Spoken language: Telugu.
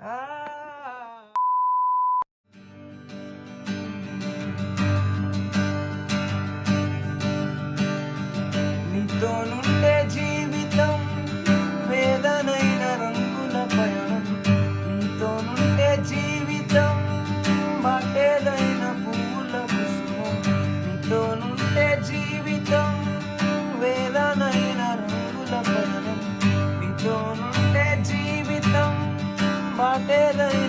ఆ నీతోనుంటే జీవితం వేదనైన రంగుల పయనం, నీతోనుంటే జీవితం బాటేదైన పూల కుసుమం, నీతోనుంటే జీవితం వేదనైన రంగుల పయనం, నీతోనుంటే జీవితం బాటేదైన